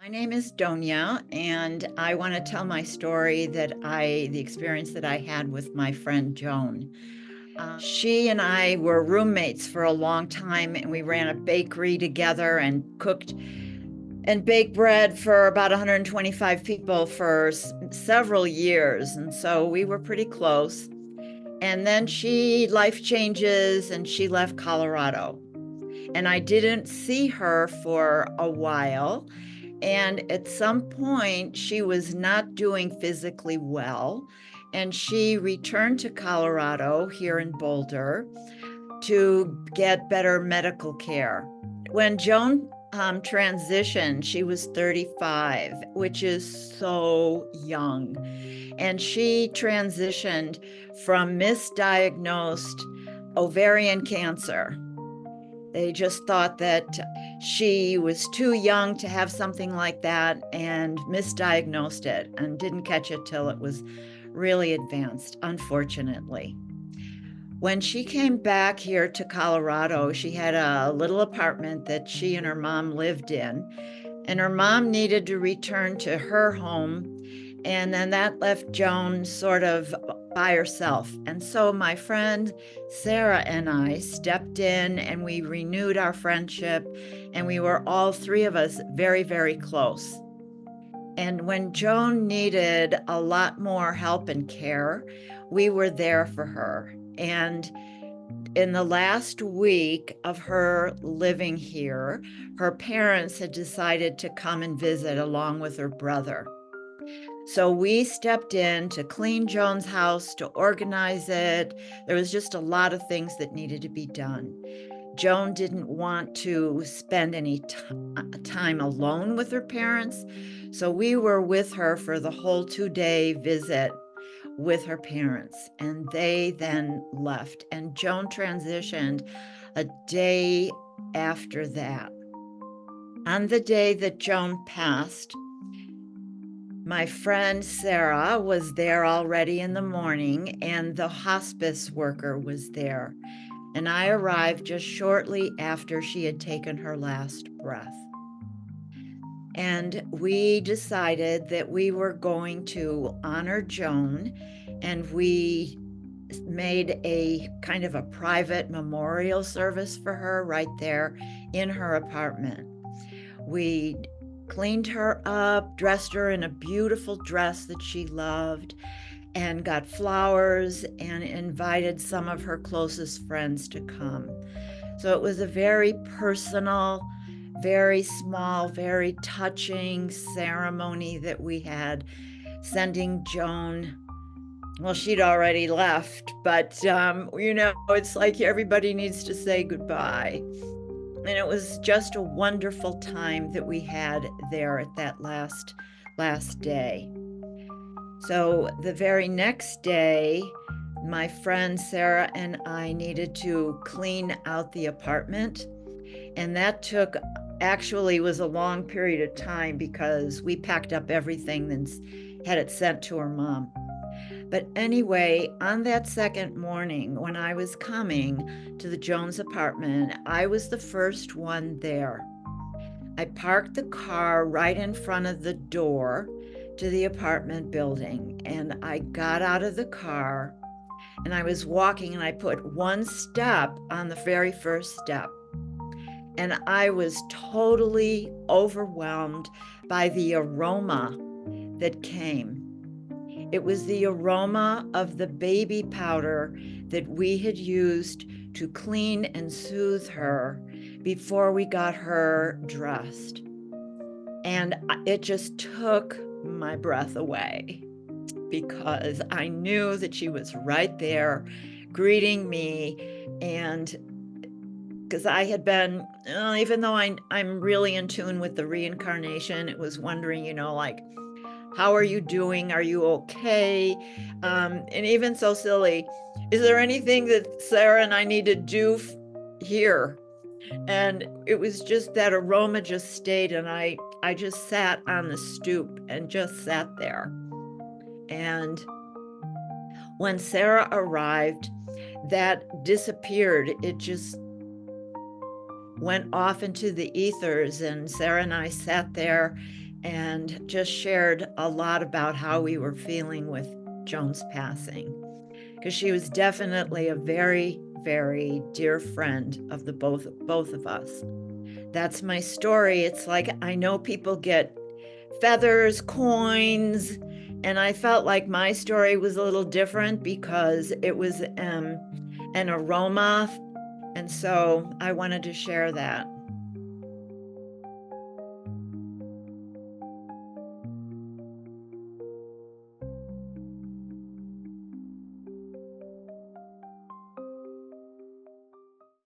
My name is Doña, and I want to tell my story the experience that I had with my friend Joan. She and I were roommates for a long time, and we ran a bakery together and cooked and baked bread for about 125 people for several years. And so we were pretty close. And then life changes, and she left Colorado. And I didn't see her for a while. And at some point, she was not doing physically well. And she returned to Colorado here in Boulder to get better medical care. When Joan transitioned, she was 35, which is so young. And she transitioned from misdiagnosed ovarian cancer. They just thought that she was too young to have something like that and misdiagnosed it and didn't catch it till it was really advanced, unfortunately. When she came back here to Colorado, she had a little apartment that she and her mom lived in, and her mom needed to return to her home. And then that left Joan sort of by herself. And so my friend Sarah and I stepped in and we renewed our friendship, and we were all three of us very, very close. And when Joan needed a lot more help and care, we were there for her. And in the last week of her living here, her parents had decided to come and visit along with her brother. So we stepped in to clean Joan's house, to organize it. There was just a lot of things that needed to be done. Joan didn't want to spend any time alone with her parents, so we were with her for the whole 2-day visit with her parents, and they then left. And Joan transitioned a day after that. On the day that Joan passed, my friend Sarah was there already in the morning, and the hospice worker was there. And I arrived just shortly after she had taken her last breath. And we decided that we were going to honor Joan, and we made a kind of a private memorial service for her right there in her apartment. We cleaned her up, dressed her in a beautiful dress that she loved, and got flowers and invited some of her closest friends to come. So it was a very personal, very small, very touching ceremony that we had, sending Joan. Well, she'd already left, but it's like everybody needs to say goodbye. And it was just a wonderful time that we had there at that last day. So the very next day, my friend Sarah and I needed to clean out the apartment. And that actually was a long period of time because we packed up everything and had it sent to her mom. But anyway, on that second morning, when I was coming to the Jones apartment, I was the first one there. I parked the car right in front of the door to the apartment building, and I got out of the car and I was walking, and I put one step on the very first step. And I was totally overwhelmed by the aroma that came. It was the aroma of the baby powder that we had used to clean and soothe her before we got her dressed. And it just took my breath away because I knew that she was right there greeting me. And because I had been, even though I'm really in tune with the reincarnation, it was wondering, like, how are you doing? Are you okay? And even so silly, is there anything that Sarah and I need to do here? And it was just that aroma just stayed, and I just sat on the stoop and just sat there. And when Sarah arrived, that disappeared. It just went off into the ethers, and Sarah and I sat there and just shared a lot about how we were feeling with Joan's passing, because she was definitely a very, very dear friend of the both of us. That's my story. It's like I know people get feathers, coins, and I felt like my story was a little different because it was an aroma, and so I wanted to share that.